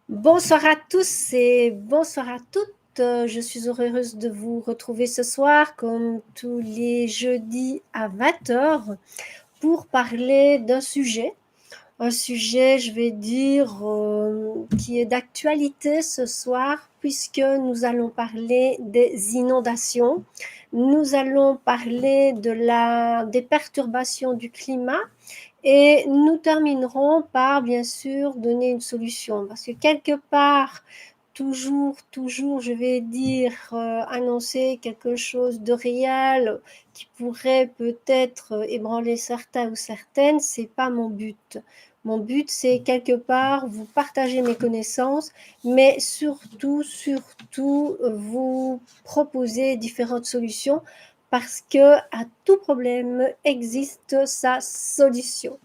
Bonsoir à tous et bonsoir à toutes. Je suis heureuse de vous retrouver ce soir, comme tous les jeudis à 20 heures, pour parler d'un sujet. Un sujet, je vais dire, qui est d'actualité ce soir, puisque nous allons parler des inondations. Nous allons parler des perturbations du climat et nous terminerons par, bien sûr, donner une solution. Parce que quelque part, toujours, je vais dire, annoncer quelque chose de réel qui pourrait peut-être ébranler certains ou certaines, c'est pas mon but. Mon but, c'est quelque part vous partager mes connaissances, mais surtout, vous proposer différentes solutions parce que à tout problème existe sa solution.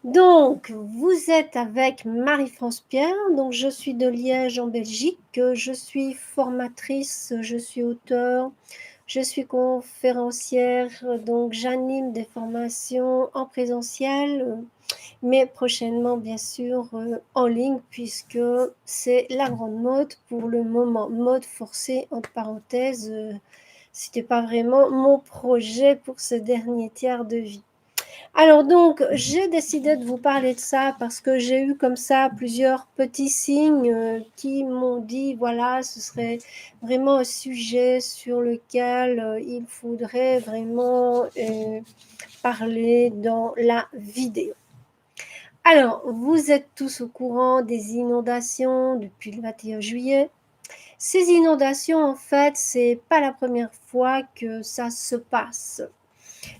Donc, vous êtes avec Marie-France Pierre, donc je suis de Liège en Belgique, je suis formatrice, je suis auteure, je suis conférencière, donc j'anime des formations en présentiel, mais prochainement bien sûr en ligne puisque c'est la grande mode pour le moment, mode forcée entre parenthèses, c'était pas vraiment mon projet pour ce dernier tiers de vie. Alors donc, j'ai décidé de vous parler de ça parce que j'ai eu comme ça plusieurs petits signes qui m'ont dit, voilà, ce serait vraiment un sujet sur lequel il faudrait vraiment parler dans la vidéo. Alors, vous êtes tous au courant des inondations depuis le 21 juillet. Ces inondations, en fait, c'est pas la première fois que ça se passe.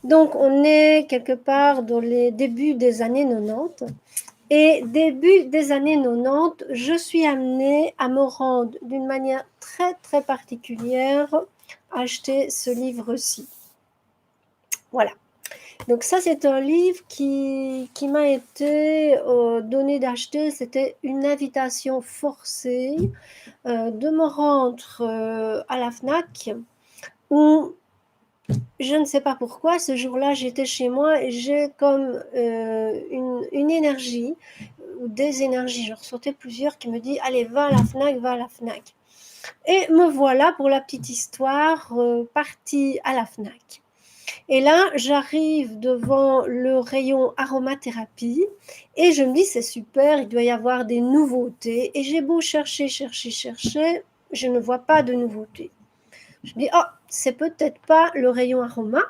Donc, on est quelque part dans les débuts des années 90. Et début des années 90, je suis amenée à me rendre d'une manière très particulière à acheter ce livre-ci. Voilà. Donc ça, c'est un livre qui m'a été donné d'acheter. C'était une invitation forcée de me rendre à la FNAC où je ne sais pas pourquoi, ce jour-là, j'étais chez moi et j'ai comme une énergie, ou des énergies, je ressentais plusieurs qui me disent, allez, va à la FNAC, va à la FNAC. Et me voilà, pour la petite histoire, partie à la FNAC. Et là, j'arrive devant le rayon aromathérapie et je me dis, c'est super, il doit y avoir des nouveautés. Et j'ai beau chercher, je ne vois pas de nouveautés. Je me dis, oh, c'est peut-être pas le rayon aroma,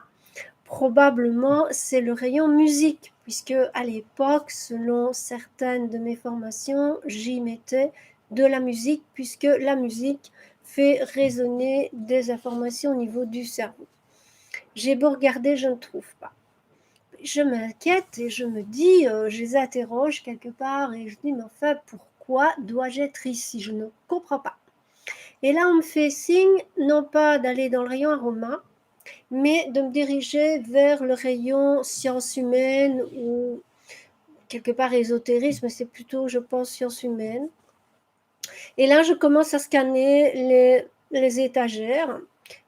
probablement c'est le rayon musique, puisque à l'époque, selon certaines de mes formations, j'y mettais de la musique, puisque la musique fait résonner des informations au niveau du cerveau. J'ai beau regarder, je ne trouve pas. Je m'inquiète et je me dis, je les interroge quelque part et je dis, mais enfin, pourquoi dois-je être ici? Je ne comprends pas. Et là, on me fait signe, non pas d'aller dans le rayon aroma, mais de me diriger vers le rayon sciences humaines ou quelque part ésotérisme, c'est plutôt, je pense, sciences humaines. Et là, je commence à scanner les étagères.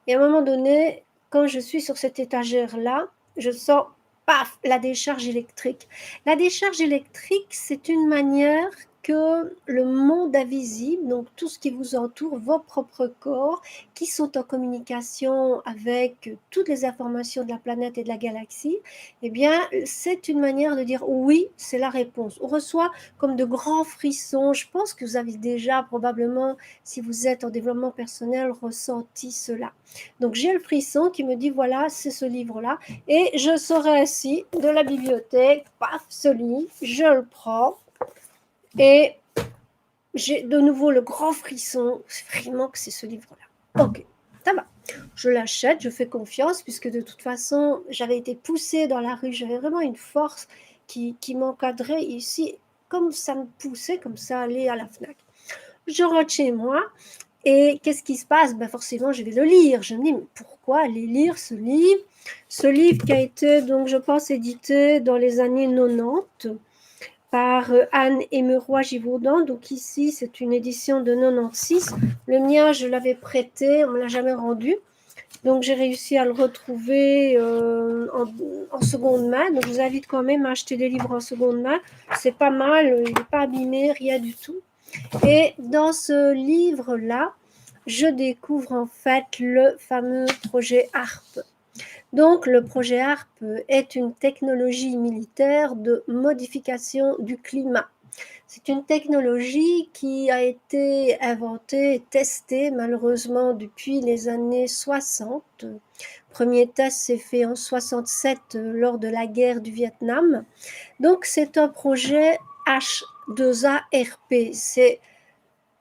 Et à un moment donné, quand je suis sur cette étagère-là, je sens, paf, la décharge électrique. La décharge électrique, c'est une manière que le monde invisible, donc tout ce qui vous entoure, vos propres corps, qui sont en communication avec toutes les informations de la planète et de la galaxie, eh bien, c'est une manière de dire oui, c'est la réponse. On reçoit comme de grands frissons. Je pense que vous avez déjà probablement, si vous êtes en développement personnel, ressenti cela. Donc j'ai le frisson qui me dit voilà, c'est ce livre-là. Et je sors ainsi de la bibliothèque, paf, ce livre, je le prends et j'ai de nouveau le grand frisson. C'est vraiment que c'est ce livre-là. Ok, ça va. Je l'achète, je fais confiance, puisque de toute façon, j'avais été poussée dans la rue, j'avais vraiment une force qui m'encadrait ici, comme ça me poussait, comme ça, aller à la FNAC. Je rentre chez moi, et qu'est-ce qui se passe? Ben forcément, je vais le lire. Je me dis, mais pourquoi aller lire ce livre? Ce livre qui a été, donc, je pense, édité dans les années 90 par Anne Emeroy-Givaudan. Donc ici, c'est une édition de 96. Le mien, je l'avais prêté, on ne me l'a jamais rendu. Donc j'ai réussi à le retrouver en seconde main. Donc je vous invite quand même à acheter des livres en seconde main. C'est pas mal, il n'est pas abîmé, rien du tout. Et dans ce livre-là, je découvre en fait le fameux projet HARP. Donc, le projet HARP est une technologie militaire de modification du climat. C'est une technologie qui a été inventée et testée malheureusement depuis les années 60. Le premier test s'est fait en 67 lors de la guerre du Vietnam. Donc, c'est un projet H2ARP. C'est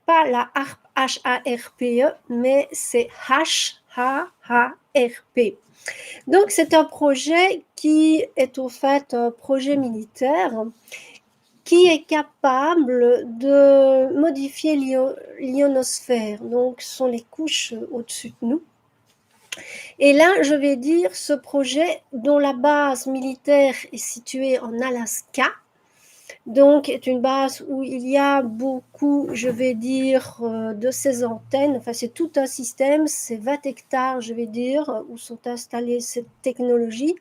pas la HARP, H-A-R-P-E, mais c'est H-A-A-R-P. Donc, c'est un projet qui est au fait un projet militaire qui est capable de modifier l'ionosphère. Donc, ce sont les couches au-dessus de nous. Et là, je vais dire ce projet dont la base militaire est située en Alaska, donc est une base où il y a beaucoup, je vais dire, de ces antennes. Enfin, c'est tout un système, c'est 20 hectares, je vais dire, où sont installées ces technologies,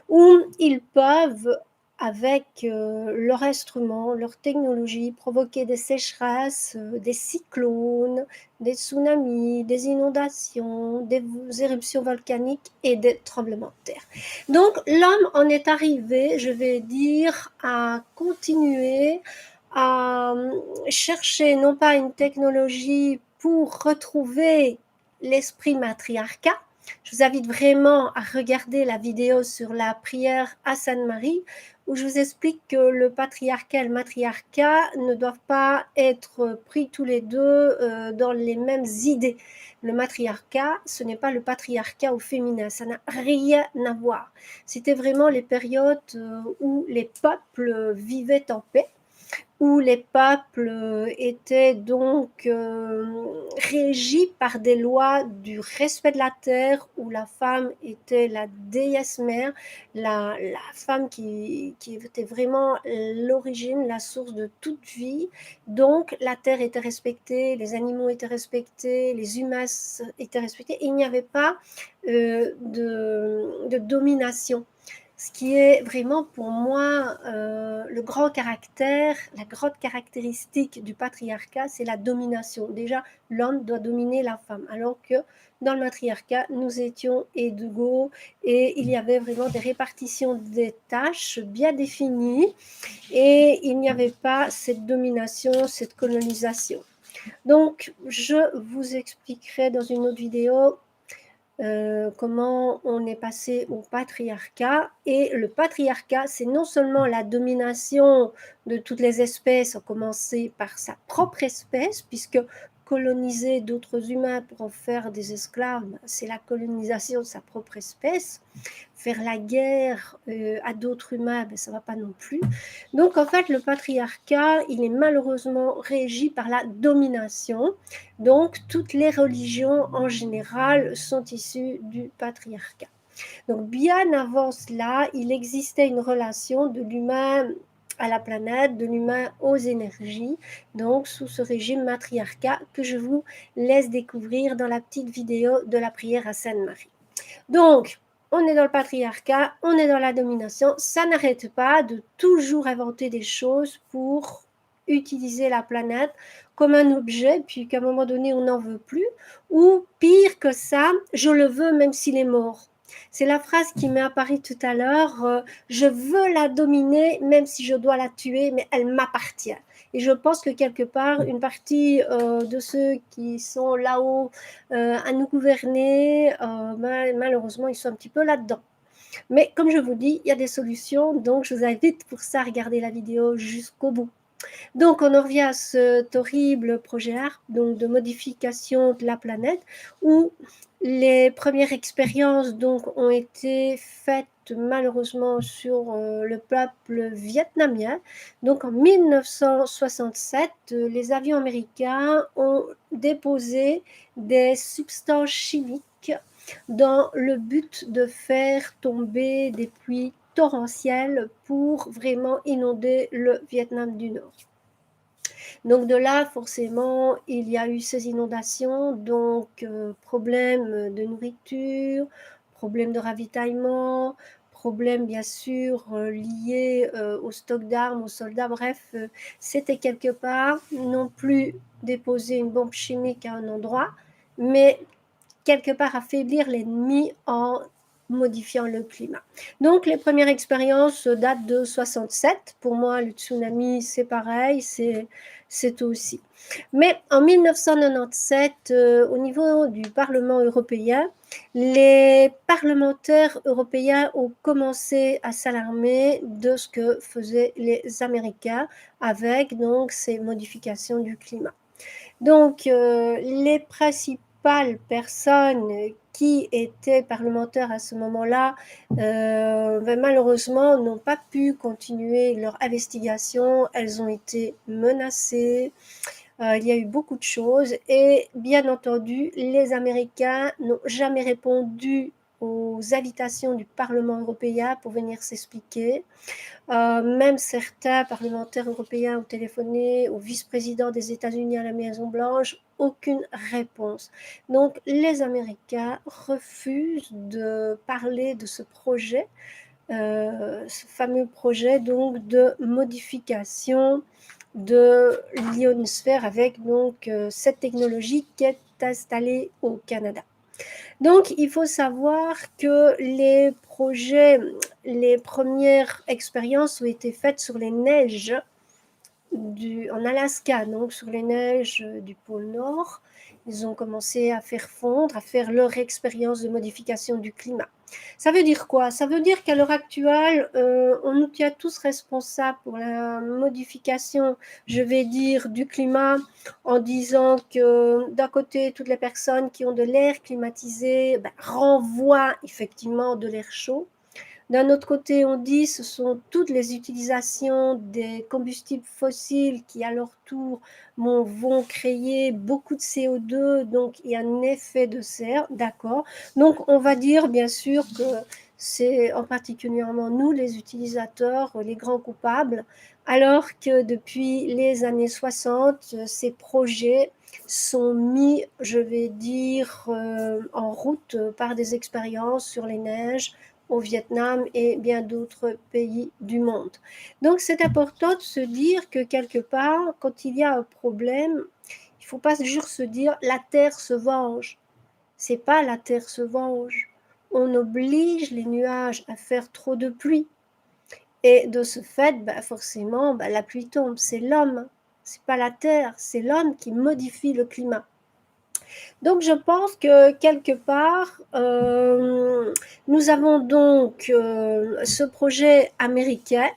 où ils peuvent, avec leur instrument, leur technologie, provoquer des sécheresses, des cyclones, des tsunamis, des inondations, des éruptions volcaniques et des tremblements de terre. Donc l'homme en est arrivé, je vais dire, à continuer à chercher non pas une technologie pour retrouver l'esprit matriarcat. Je vous invite vraiment à regarder la vidéo sur la prière à Sainte-Marie, où je vous explique que le patriarcat et le matriarcat ne doivent pas être pris tous les deux dans les mêmes idées. Le matriarcat, ce n'est pas le patriarcat au féminin, ça n'a rien à voir. C'était vraiment les périodes où les peuples vivaient en paix, où les peuples étaient donc régis par des lois du respect de la terre, où la femme était la déesse mère, la femme qui était vraiment l'origine, la source de toute vie. Donc la terre était respectée, les animaux étaient respectés, les humains étaient respectés, et il n'y avait pas de domination. Ce qui est vraiment pour moi le grand caractère, la grande caractéristique du patriarcat, c'est la domination. Déjà, l'homme doit dominer la femme, alors que dans le matriarcat, nous étions égaux et il y avait vraiment des répartitions des tâches bien définies et il n'y avait pas cette domination, cette colonisation. Donc, je vous expliquerai dans une autre vidéo comment on est passé au patriarcat. Et le patriarcat, c'est non seulement la domination de toutes les espèces, à commencer par sa propre espèce, puisque coloniser d'autres humains pour en faire des esclaves, c'est la colonisation de sa propre espèce. Faire la guerre à d'autres humains, ben, ça ne va pas non plus. Donc en fait, le patriarcat, il est malheureusement régi par la domination. Donc toutes les religions en général sont issues du patriarcat. Donc bien avant cela, il existait une relation de l'humain à la planète, de l'humain aux énergies, donc sous ce régime matriarcat que je vous laisse découvrir dans la petite vidéo de la prière à Sainte-Marie. Donc, on est dans le patriarcat, on est dans la domination, ça n'arrête pas de toujours inventer des choses pour utiliser la planète comme un objet, puis qu'à un moment donné, on n'en veut plus, ou pire que ça, je le veux même s'il est mort. C'est la phrase qui m'est apparue tout à l'heure, je veux la dominer même si je dois la tuer, mais elle m'appartient. Et je pense que quelque part, une partie de ceux qui sont là-haut à nous gouverner, malheureusement, ils sont un petit peu là-dedans. Mais comme je vous dis, il y a des solutions, donc je vous invite pour ça à regarder la vidéo jusqu'au bout. Donc, on en revient à cet horrible projet HARP, donc de modification de la planète, où les premières expériences donc, ont été faites malheureusement sur le peuple vietnamien. Donc, en 1967, les avions américains ont déposé des substances chimiques dans le but de faire tomber des pluies torrentielles pour vraiment inonder le Vietnam du Nord. Donc de là, forcément, il y a eu ces inondations, donc problème de nourriture, problème de ravitaillement, problèmes bien sûr liés au stock d'armes, aux soldats, bref, c'était quelque part non plus déposer une bombe chimique à un endroit, mais quelque part affaiblir l'ennemi en modifiant le climat. Donc les premières expériences datent de 67. Pour moi, le tsunami, c'est pareil, c'est aussi. Mais en 1997, au niveau du Parlement européen, les parlementaires européens ont commencé à s'alarmer de ce que faisaient les Américains avec donc ces modifications du climat. Donc, les principales personnes qui étaient parlementaires à ce moment-là, malheureusement, n'ont pas pu continuer leur investigation. Elles ont été menacées. Il y a eu beaucoup de choses. Et bien entendu, les Américains n'ont jamais répondu aux invitations du Parlement européen pour venir s'expliquer. Même certains parlementaires européens ont téléphoné au vice-président des États-Unis à la Maison-Blanche, aucune réponse. Donc les Américains refusent de parler de ce projet, ce fameux projet donc de modification de l'ionosphère avec donc cette technologie qui est installée au Canada. Donc, il faut savoir que les projets, les premières expériences ont été faites sur les neiges en Alaska, donc sur les neiges du pôle Nord. Ils ont commencé à faire fondre, à faire leur expérience de modification du climat. Ça veut dire quoi? Ça veut dire qu'à l'heure actuelle, on nous tient tous responsables pour la modification, je vais dire, du climat, en disant que d'un côté, toutes les personnes qui ont de l'air climatisé renvoient effectivement de l'air chaud. D'un autre côté, on dit que ce sont toutes les utilisations des combustibles fossiles qui, à leur tour, vont créer beaucoup de CO2, donc il y a un effet de serre, d'accord. Donc, on va dire, bien sûr, que c'est en particulièrement nous, les utilisateurs, les grands coupables, alors que depuis les années 60, ces projets sont mis, je vais dire, en route par des expériences sur les neiges, au Vietnam et bien d'autres pays du monde. Donc c'est important de se dire que quelque part, quand il y a un problème, il ne faut pas juste se dire la Terre se venge. C'est pas la Terre se venge. On oblige les nuages à faire trop de pluie. Et de ce fait, forcément, la pluie tombe. C'est l'homme, c'est pas la Terre, c'est l'homme qui modifie le climat. Donc je pense que quelque part, nous avons donc ce projet américain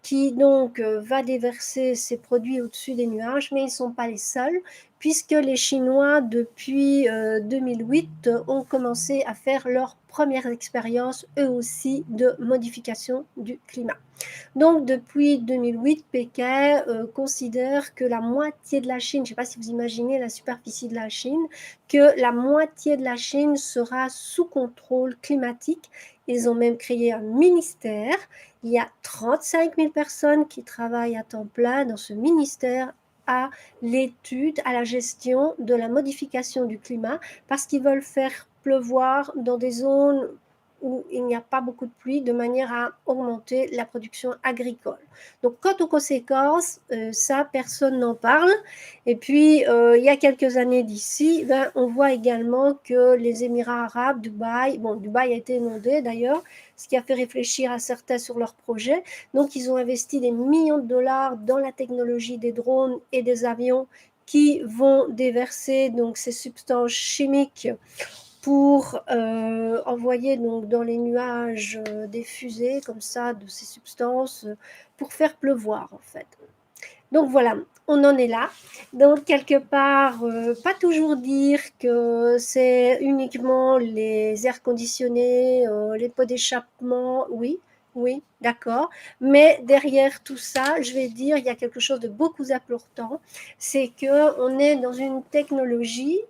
qui donc va déverser ses produits au-dessus des nuages, mais ils ne sont pas les seuls, puisque les Chinois, depuis 2008, ont commencé à faire leurs premières expériences, eux aussi, de modification du climat. Donc, depuis 2008, Pékin considère que la moitié de la Chine, je ne sais pas si vous imaginez la superficie de la Chine, que la moitié de la Chine sera sous contrôle climatique. Ils ont même créé un ministère. Il y a 35 000 personnes qui travaillent à temps plein dans ce ministère à l'étude, à la gestion de la modification du climat, parce qu'ils veulent faire pleuvoir dans des zones où il n'y a pas beaucoup de pluie, de manière à augmenter la production agricole. Donc, quant aux conséquences, ça, personne n'en parle. Et puis, il y a quelques années d'ici, on voit également que les Émirats arabes, Dubaï a été inondé d'ailleurs, ce qui a fait réfléchir à certains sur leur projet. Donc, ils ont investi des millions de dollars dans la technologie des drones et des avions qui vont déverser donc ces substances chimiques pour envoyer donc dans les nuages des fusées comme ça de ces substances pour faire pleuvoir en fait. Donc voilà, on en est là. Donc quelque part, pas toujours dire que c'est uniquement les airs conditionnés, les pots d'échappement, oui, oui, d'accord. Mais derrière tout ça, je vais dire, il y a quelque chose de beaucoup plus important, c'est qu'on est dans une technologie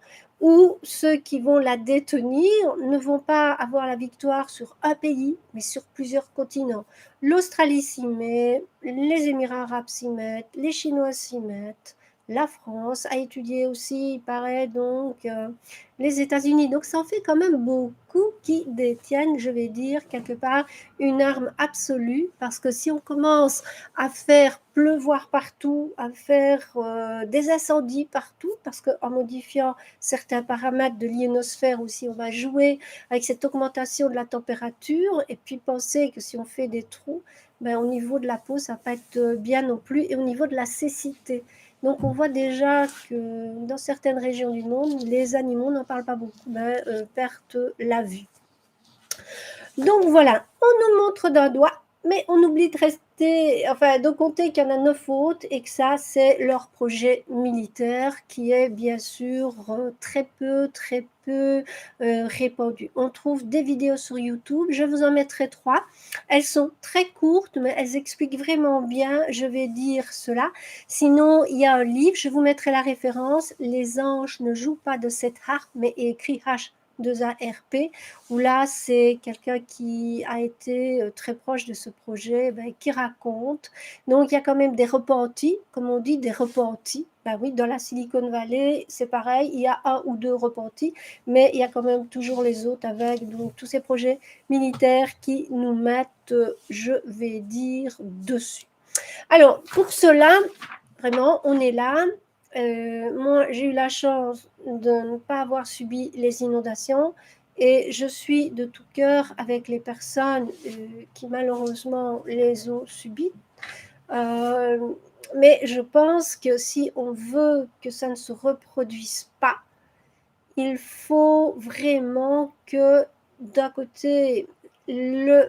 où ceux qui vont la détenir ne vont pas avoir la victoire sur un pays, mais sur plusieurs continents. L'Australie s'y met, les Émirats arabes s'y mettent, les Chinois s'y mettent, la France, a étudié aussi, il paraît, donc les États-Unis. Donc ça en fait quand même beaucoup qui détiennent, je vais dire, quelque part, une arme absolue, parce que si on commence à faire pleuvoir partout, à faire des incendies partout, parce qu'en modifiant certains paramètres de l'ionosphère aussi, on va jouer avec cette augmentation de la température, et puis penser que si on fait des trous, ben, au niveau de la peau, ça ne va pas être bien non plus, et au niveau de la cécité. Donc on voit déjà que dans certaines régions du monde, les animaux n'en parlent pas beaucoup, ben, perdent la vue. Donc voilà, on nous montre d'un doigt, mais on oublie de rester, enfin de compter qu'il y en a 9 autres et que ça, c'est leur projet militaire qui est bien sûr très peu répandu. On trouve des vidéos sur YouTube, je vous en mettrai 3. Elles sont très courtes, mais elles expliquent vraiment bien, je vais dire cela. Sinon, il y a un livre, je vous mettrai la référence, Les anges ne jouent pas de cette harpe, mais écrit H2ARP, où là, c'est quelqu'un qui a été très proche de ce projet, ben, qui raconte. Donc, il y a quand même des repentis, comme on dit, des repentis. Ben oui, dans la Silicon Valley, c'est pareil, il y a un ou deux repentis, mais il y a quand même toujours les autres avec donc, tous ces projets militaires qui nous mettent, je vais dire, dessus. Alors, pour cela, vraiment, on est là. Moi, j'ai eu la chance de ne pas avoir subi les inondations et je suis de tout cœur avec les personnes qui malheureusement les ont subies. Euh, mais je pense que si on veut que ça ne se reproduise pas, il faut vraiment que d'un côté, la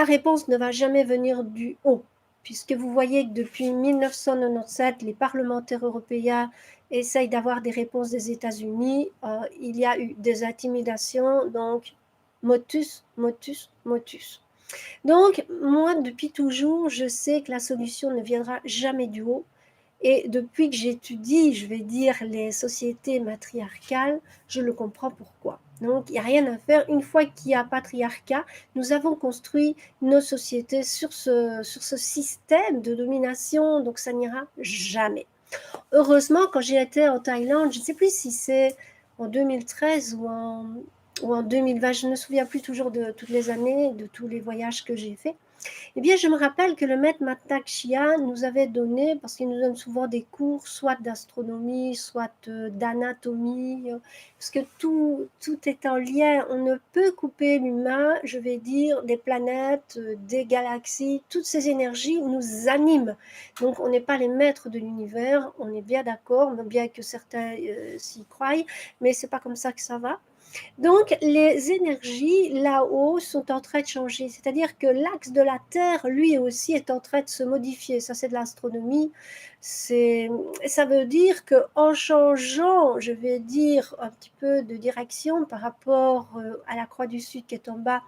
réponse ne va jamais venir du haut, puisque vous voyez que depuis 1997, les parlementaires européens essayent d'avoir des réponses des États-Unis. Il y a eu des intimidations, donc motus, motus, motus. Donc, moi, depuis toujours, je sais que la solution ne viendra jamais du haut. Et depuis que j'étudie, je vais dire, les sociétés matriarcales, je le comprends pourquoi. Donc, il n'y a rien à faire. Une fois qu'il y a patriarcat, nous avons construit nos sociétés sur ce système de domination, donc ça n'ira jamais. Heureusement, quand j'ai été en Thaïlande, je ne sais plus si c'est en 2013 ou en 2020, je ne me souviens plus toujours de toutes les années, de tous les voyages que j'ai faits. Eh bien, je me rappelle que le maître Matak Chia nous avait donné, parce qu'il nous donne souvent des cours, soit d'astronomie, soit d'anatomie, parce que tout est en lien. On ne peut couper l'humain, je vais dire, des planètes, des galaxies, toutes ces énergies nous animent. Donc, on n'est pas les maîtres de l'univers, on est bien d'accord, bien que certains s'y croient, mais c'est pas comme ça que ça va. Donc, les énergies là-haut sont en train de changer. C'est-à-dire que l'axe de la Terre, lui aussi, est en train de se modifier. Ça, c'est de l'astronomie. Ça veut dire qu'en changeant, je vais dire, un petit peu de direction par rapport à la croix du Sud qui est en bas,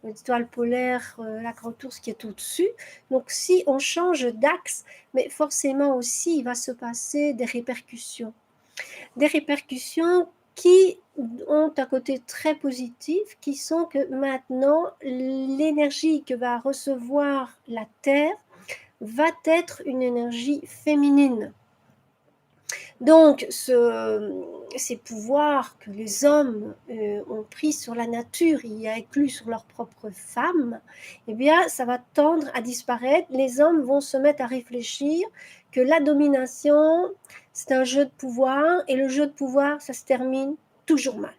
l'étoile polaire, la grande ours qui est au-dessus. Donc, si on change d'axe, mais forcément aussi, il va se passer des répercussions. Des répercussions qui ont un côté très positif, qui sont que maintenant, l'énergie que va recevoir la Terre va être une énergie féminine. Donc, ces pouvoirs que les hommes ont pris sur la nature, y inclus sur leurs propres femmes, eh bien, ça va tendre à disparaître. Les hommes vont se mettre à réfléchir que la domination, c'est un jeu de pouvoir, et le jeu de pouvoir, ça se termine toujours mal.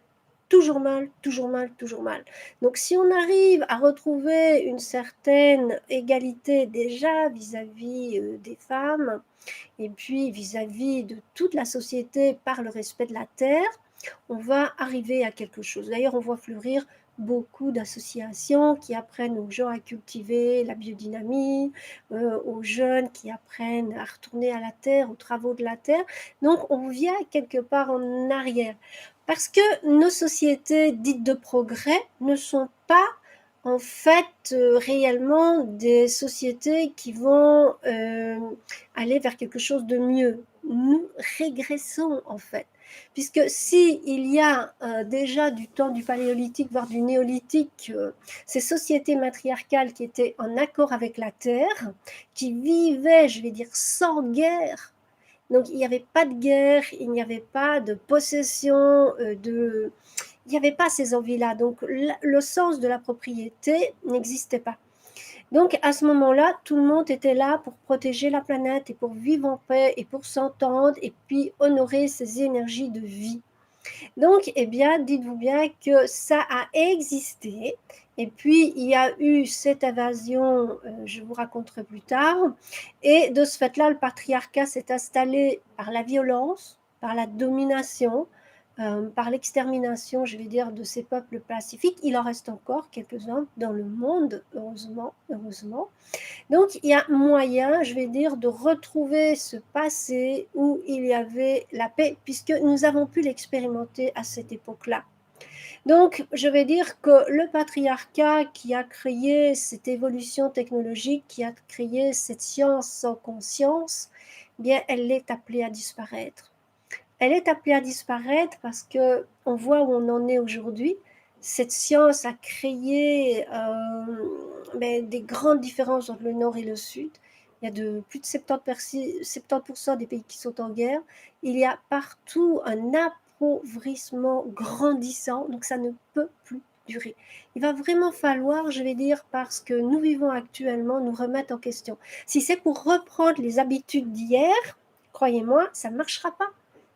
Toujours mal, toujours mal, toujours mal. Donc si on arrive à retrouver une certaine égalité déjà vis-à-vis des femmes, et puis vis-à-vis de toute la société par le respect de la terre, on va arriver à quelque chose. D'ailleurs, on voit fleurir beaucoup d'associations qui apprennent aux gens à cultiver la biodynamie, aux jeunes qui apprennent à retourner à la terre, aux travaux de la terre. Donc, on vient quelque part en arrière. Parce que nos sociétés dites de progrès ne sont pas en fait réellement des sociétés qui vont aller vers quelque chose de mieux. Nous régressons en fait. Puisque si il y a déjà du temps du paléolithique, voire du néolithique, ces sociétés matriarcales qui étaient en accord avec la terre, qui vivaient, je vais dire, sans guerre, Donc il n'y avait pas de guerre, il n'y avait pas de possession, il n'y avait pas ces envies-là. Donc le sens de la propriété n'existait pas. Donc à ce moment-là, tout le monde était là pour protéger la planète et pour vivre en paix et pour s'entendre et puis honorer ces énergies de vie. Donc, eh bien, dites-vous bien que ça a existé. Et puis, il y a eu cette invasion, je vous raconterai plus tard. Et de ce fait-là, le patriarcat s'est installé par la violence, par la domination, par l'extermination, je vais dire, de ces peuples pacifiques. Il en reste encore quelques-uns dans le monde, heureusement, heureusement. Donc, il y a moyen, je vais dire, de retrouver ce passé où il y avait la paix, puisque nous avons pu l'expérimenter à cette époque-là. Donc, je vais dire que le patriarcat qui a créé cette évolution technologique, qui a créé cette science sans conscience, eh bien, elle est appelée à disparaître. Elle est appelée à disparaître parce que on voit où on en est aujourd'hui. Cette science a créé des grandes différences entre le nord et le sud. Il y a plus de 70% des pays qui sont en guerre. Il y a partout un appauvrissement grandissant, donc ça ne peut plus durer. Il va vraiment falloir, je vais dire, parce que nous vivons actuellement, nous remettre en question. Si c'est pour reprendre les habitudes d'hier, croyez-moi, ça ne marchera pas.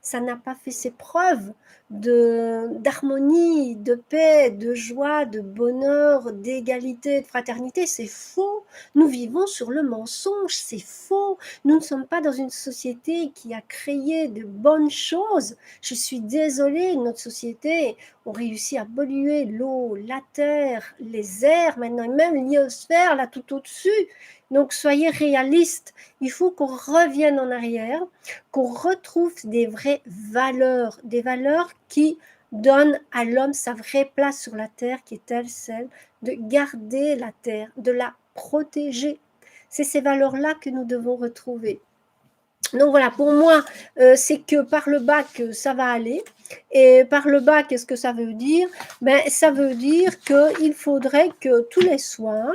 Ça n'a pas fait ses preuves d'harmonie, de paix, de joie, de bonheur, d'égalité, de fraternité. C'est faux. Nous vivons sur le mensonge. C'est faux. Nous ne sommes pas dans une société qui a créé de bonnes choses. Je suis désolée, notre société, on réussit à polluer l'eau, la terre, les airs, maintenant même l'ionosphère, là tout au-dessus. Donc soyez réalistes. Il faut qu'on revienne en arrière, qu'on retrouve des valeurs qui donnent à l'homme sa vraie place sur la terre, qui est celle de garder la terre, de la protéger. C'est ces valeurs-là que nous devons retrouver. Donc voilà, pour moi, c'est que par le bas que ça va aller. Et par le bas, qu'est-ce que ça veut dire? Ben, ça veut dire qu'il faudrait que tous les soirs,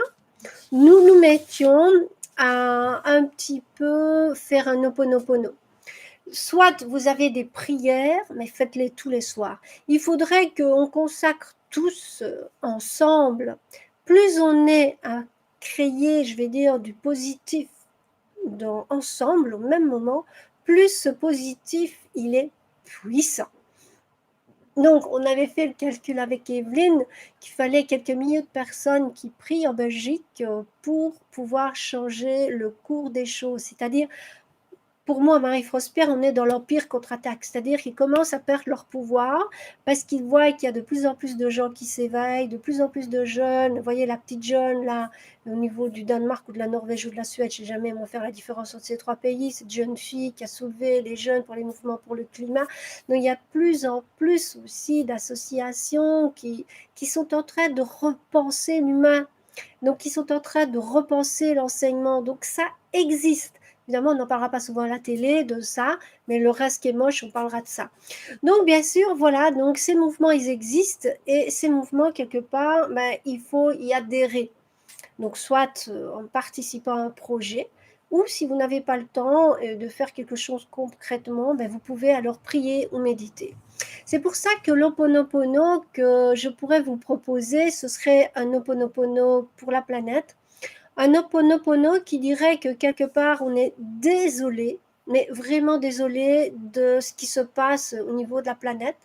nous nous mettions à un petit peu faire un oponopono. Soit vous avez des prières, mais faites-les tous les soirs. Il faudrait qu'on consacre tous ensemble. Plus on est à créer, je vais dire, du positif ensemble au même moment, plus ce positif, il est puissant. Donc, on avait fait le calcul avec Evelyne qu'il fallait quelques milliers de personnes qui prient en Belgique pour pouvoir changer le cours des choses. C'est-à-dire, pour moi, Marie-France Pierre, on est dans l'empire contre-attaque, c'est-à-dire qu'ils commencent à perdre leur pouvoir parce qu'ils voient qu'il y a de plus en plus de gens qui s'éveillent, de plus en plus de jeunes. Vous voyez la petite jeune là, au niveau du Danemark ou de la Norvège ou de la Suède, je ne sais jamais faire la différence entre ces trois pays, cette jeune fille qui a soulevé les jeunes pour les mouvements pour le climat. Donc il y a de plus en plus aussi d'associations qui sont en train de repenser l'humain, donc qui sont en train de repenser l'enseignement. Donc ça existe. Évidemment, on n'en parlera pas souvent à la télé de ça, mais le reste qui est moche, on parlera de ça. Donc, bien sûr, voilà, donc ces mouvements, ils existent, et ces mouvements, quelque part, ben, il faut y adhérer. Donc, soit en participant à un projet, ou si vous n'avez pas le temps de faire quelque chose concrètement, ben, vous pouvez alors prier ou méditer. C'est pour ça que l'Ho'oponopono que je pourrais vous proposer, ce serait un Ho'oponopono pour la planète, un Ho'oponopono qui dirait que quelque part on est désolé, mais vraiment désolé de ce qui se passe au niveau de la planète,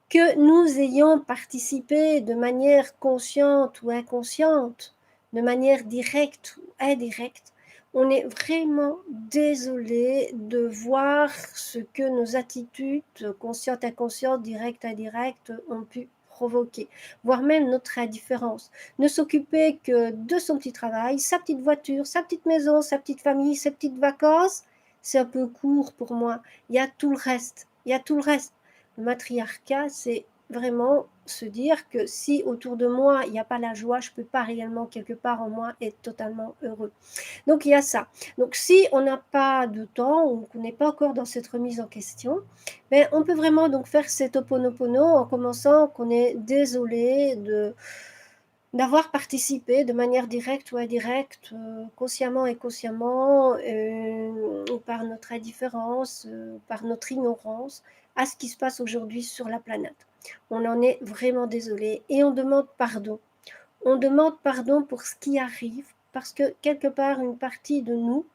que nous ayons participé de manière consciente ou inconsciente, de manière directe ou indirecte. On est vraiment désolé de voir ce que nos attitudes, conscientes, inconscientes, directes, indirectes, ont pu provoquer, voire même notre indifférence. Ne s'occuper que de son petit travail, sa petite voiture, sa petite maison, sa petite famille, ses petites vacances, c'est un peu court pour moi. Il y a tout le reste. Il y a tout le reste. Le matriarcat, c'est vraiment se dire que si autour de moi, il n'y a pas la joie, je ne peux pas réellement, quelque part en moi, être totalement heureux. Donc, il y a ça. Donc, si on n'a pas de temps ou qu'on n'est pas encore dans cette remise en question, ben, on peut vraiment donc faire cet Ho'oponopono en commençant qu'on est désolé d'avoir participé de manière directe ou indirecte, consciemment et inconsciemment, par notre indifférence, par notre ignorance, à ce qui se passe aujourd'hui sur la planète. On en est vraiment désolé et on demande pardon. On demande pardon pour ce qui arrive parce que quelque part une partie de nous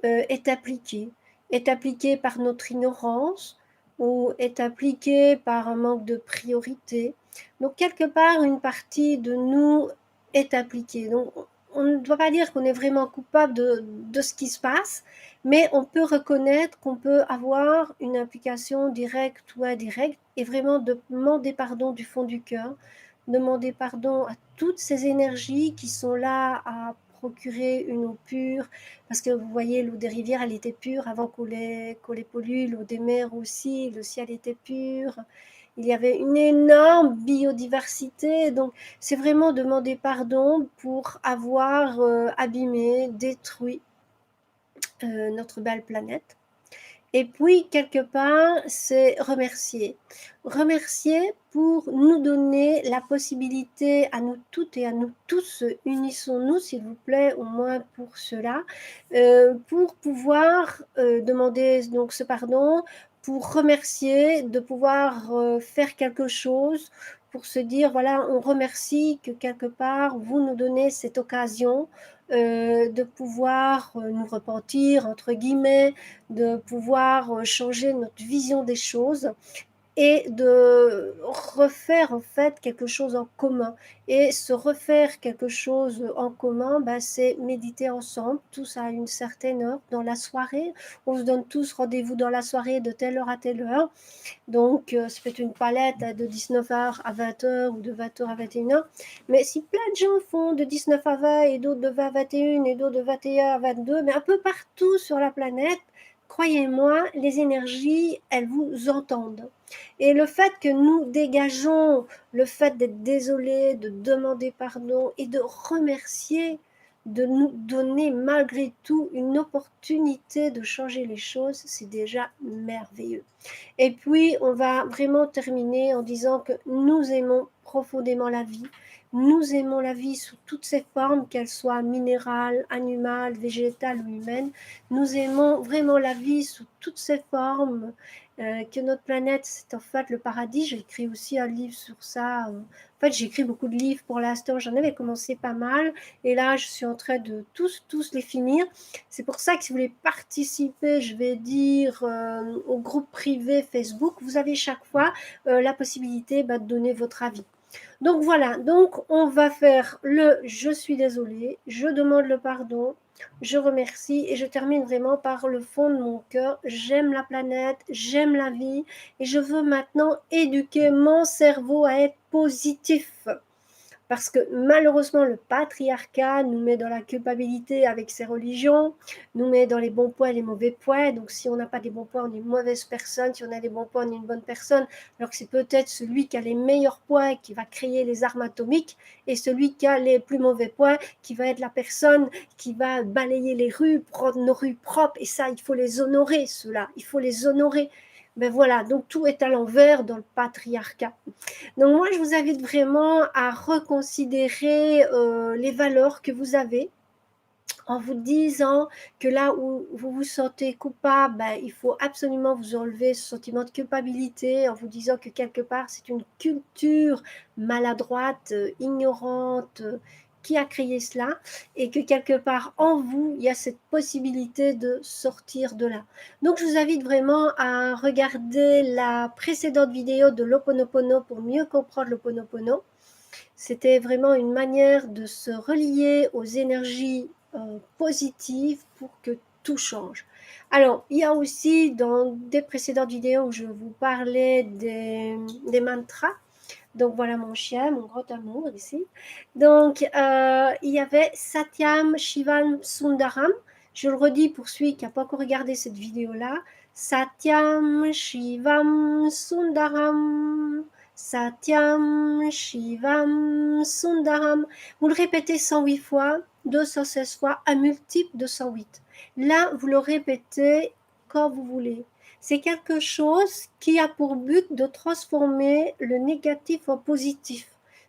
est appliquée par notre ignorance ou est appliquée par un manque de priorité. Donc quelque part, une partie de nous est appliquée. Donc on ne doit pas dire qu'on est vraiment coupable de ce qui se passe, mais on peut reconnaître qu'on peut avoir une implication directe ou indirecte et vraiment demander pardon du fond du cœur, demander pardon à toutes ces énergies qui sont là à procurer une eau pure, parce que vous voyez, l'eau des rivières, elle était pure avant qu'on les pollue, l'eau des mers aussi, le ciel était pur. Il y avait une énorme biodiversité, donc c'est vraiment demander pardon pour avoir abîmé, détruit notre belle planète. Et puis, quelque part, c'est remercier. Remercier pour nous donner la possibilité à nous toutes et à nous tous, unissons-nous, s'il vous plaît, au moins pour cela, pour pouvoir demander donc ce pardon, pour remercier de pouvoir faire quelque chose, pour se dire, voilà, on remercie que quelque part, vous nous donnez cette occasion de pouvoir nous repentir, entre guillemets, de pouvoir changer notre vision des choses et de refaire en fait quelque chose en commun. Et se refaire quelque chose en commun, bah, c'est méditer ensemble, tous à une certaine heure dans la soirée. On se donne tous rendez-vous dans la soirée de telle heure à telle heure. Donc, ça peut être une palette de 19h à 20h ou de 20h à 21h. Mais si plein de gens font de 19 à 20 et d'autres de 20 à 21 et d'autres de 21 à 22, mais un peu partout sur la planète, croyez-moi, les énergies, elles vous entendent. Et le fait que nous dégageons le fait d'être désolé, de demander pardon et de remercier, de nous donner malgré tout une opportunité de changer les choses, c'est déjà merveilleux. Et puis, on va vraiment terminer en disant que nous aimons profondément la vie. Nous aimons la vie sous toutes ses formes, qu'elle soit minérale, animale, végétale ou humaine. Nous aimons vraiment la vie sous toutes ses formes, que notre planète, c'est en fait le paradis. J'ai écrit aussi un livre sur ça. En fait, j'ai écrit beaucoup de livres pour l'instant. J'en avais commencé pas mal. Et là, je suis en train de tous les finir. C'est pour ça que si vous voulez participer, je vais dire au groupe privé Facebook, vous avez chaque fois la possibilité de donner votre avis. Donc voilà, donc on va faire le je suis désolée, je demande le pardon, je remercie et je termine vraiment par le fond de mon cœur. J'aime la planète, j'aime la vie et je veux maintenant éduquer mon cerveau à être positif. Parce que malheureusement, le patriarcat nous met dans la culpabilité avec ses religions, nous met dans les bons points et les mauvais points. Donc si on n'a pas des bons points, on est une mauvaise personne. Si on a des bons points, on est une bonne personne. Alors que c'est peut-être celui qui a les meilleurs points qui va créer les armes atomiques et celui qui a les plus mauvais points qui va être la personne qui va balayer les rues, rendre nos rues propres. Et ça, il faut les honorer, ceux-là. Il faut les honorer. Ben voilà, donc tout est à l'envers dans le patriarcat. Donc moi, je vous invite vraiment à reconsidérer les valeurs que vous avez en vous disant que là où vous vous sentez coupable, ben, il faut absolument vous enlever ce sentiment de culpabilité en vous disant que quelque part, c'est une culture maladroite, ignorante, qui a créé cela et que quelque part en vous, il y a cette possibilité de sortir de là. Donc, je vous invite vraiment à regarder la précédente vidéo de l'Ho'oponopono pour mieux comprendre l'Ho'oponopono. C'était vraiment une manière de se relier aux énergies positives pour que tout change. Alors, il y a aussi dans des précédentes vidéos où je vous parlais des mantras. Donc voilà mon chien, mon grand amour ici. Donc il y avait Satyam Shivam Sundaram. Je le redis pour celui qui n'a pas encore regardé cette vidéo-là. Satyam Shivam Sundaram. Satyam Shivam Sundaram. Vous le répétez 108 fois, 216 fois, un multiple de 108. Là, vous le répétez quand vous voulez. C'est quelque chose qui a pour but de transformer le négatif en positif.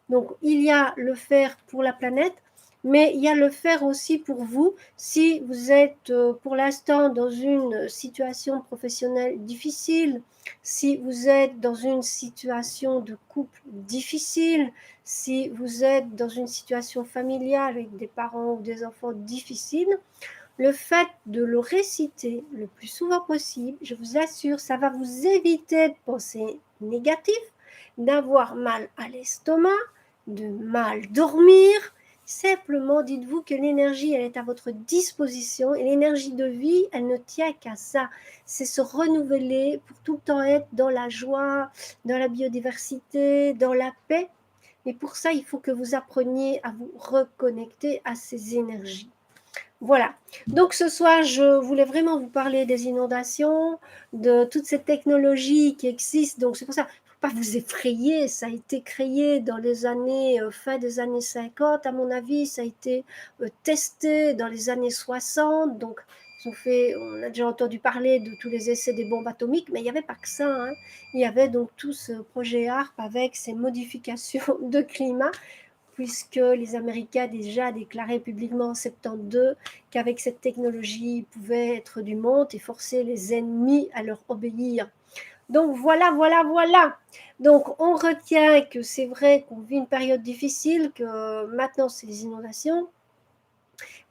Donc, il y a le faire pour la planète, mais il y a le faire aussi pour vous. Si vous êtes pour l'instant dans une situation professionnelle difficile, si vous êtes dans une situation de couple difficile, si vous êtes dans une situation familiale avec des parents ou des enfants difficiles, le fait de le réciter le plus souvent possible, je vous assure, ça va vous éviter de penser négatif, d'avoir mal à l'estomac, de mal dormir. Simplement, dites-vous que l'énergie, elle est à votre disposition et l'énergie de vie, elle ne tient qu'à ça. C'est se renouveler pour tout le temps être dans la joie, dans la biodiversité, dans la paix. Mais pour ça, il faut que vous appreniez à vous reconnecter à ces énergies. Voilà. Donc ce soir, je voulais vraiment vous parler des inondations, de toutes ces technologies qui existent. Donc c'est pour ça, il ne faut pas vous effrayer. Ça a été créé dans les années, fin des années 50, à mon avis. Ça a été testé dans les années 60. Donc on a déjà entendu parler de tous les essais des bombes atomiques, mais il n'y avait pas que ça, hein. Il y avait donc tout ce projet HARP avec ces modifications de climat puisque les Américains déjà déclaré publiquement en 72 qu'avec cette technologie, ils pouvaient être du monde et forcer les ennemis à leur obéir. Donc voilà, voilà, voilà. Donc on retient que c'est vrai qu'on vit une période difficile, que maintenant c'est les inondations,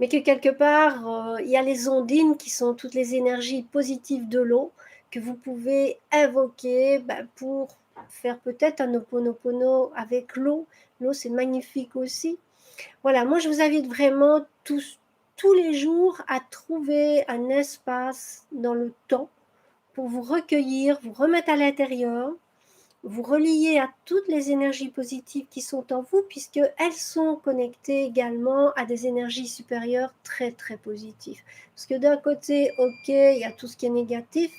mais que quelque part, il y a les ondines qui sont toutes les énergies positives de l'eau que vous pouvez invoquer pour faire peut-être un oponopono avec l'eau. L'eau, c'est magnifique aussi. Voilà, moi je vous invite vraiment tous les jours à trouver un espace dans le temps pour vous recueillir, vous remettre à l'intérieur, vous relier à toutes les énergies positives qui sont en vous, puisqu'elles sont connectées également à des énergies supérieures très très positives. Parce que d'un côté, ok, il y a tout ce qui est négatif,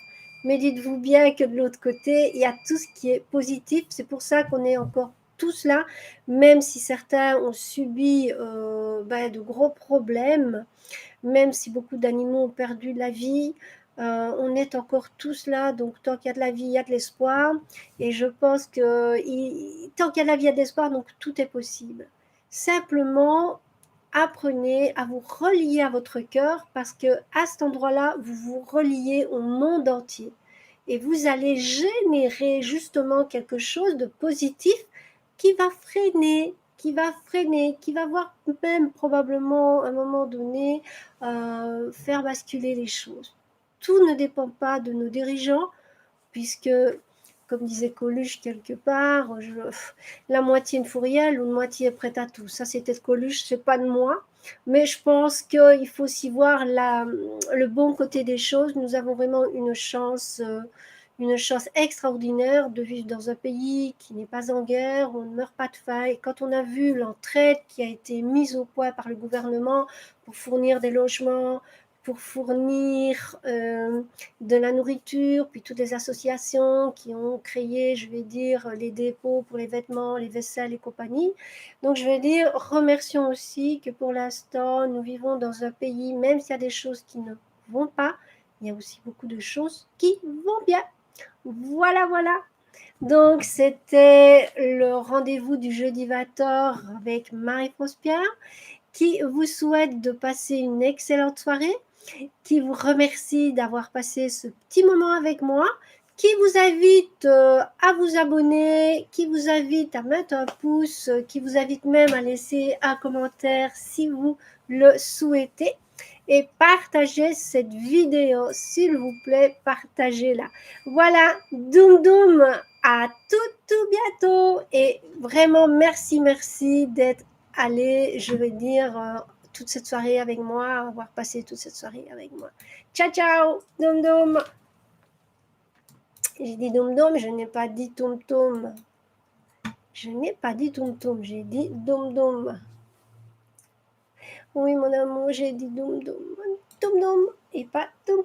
mais dites-vous bien que de l'autre côté, il y a tout ce qui est positif. C'est pour ça qu'on est encore tous là, même si certains ont subi de gros problèmes, même si beaucoup d'animaux ont perdu la vie, on est encore tous là, donc tant qu'il y a de la vie, il y a de l'espoir. Et je pense que tant qu'il y a de la vie, il y a de l'espoir, donc tout est possible. Simplement, apprenez à vous relier à votre cœur parce que à cet endroit-là, vous vous reliez au monde entier. Et vous allez générer justement quelque chose de positif qui va freiner, qui va voir même probablement à un moment donné faire basculer les choses. Tout ne dépend pas de nos dirigeants, puisque, comme disait Coluche quelque part, la moitié ne fout rien, l'autre moitié est prête à tout. Ça, c'était de Coluche, c'est pas de moi. Mais je pense qu'il faut aussi voir le bon côté des choses. Nous avons vraiment une chance extraordinaire de vivre dans un pays qui n'est pas en guerre, on ne meurt pas de faim. Et quand on a vu l'entraide qui a été mise au point par le gouvernement pour fournir des logements, pour fournir de la nourriture, puis toutes les associations qui ont créé, je vais dire, les dépôts pour les vêtements, les vaisselles et compagnie. Donc je vais dire, remercions aussi que pour l'instant, nous vivons dans un pays, même s'il y a des choses qui ne vont pas, il y a aussi beaucoup de choses qui vont bien. Voilà, voilà. Donc, c'était le rendez-vous du jeudi 20h avec Marie-France Pierre, qui vous souhaite de passer une excellente soirée, qui vous remercie d'avoir passé ce petit moment avec moi, qui vous invite à vous abonner, qui vous invite à mettre un pouce, qui vous invite même à laisser un commentaire si vous le souhaitez. Et partagez cette vidéo, s'il vous plaît, partagez-la. Voilà, doum doum, à tout bientôt. Et vraiment, merci d'être allé, je vais dire, toute cette soirée avec moi, avoir passé toute cette soirée avec moi. Ciao, ciao, doum doum. J'ai dit doum doum, je n'ai pas dit toum toum. Je n'ai pas dit toum toum, j'ai dit doum doum. Oui, mon amour, j'ai dit doum doum. Doum doum et pas toum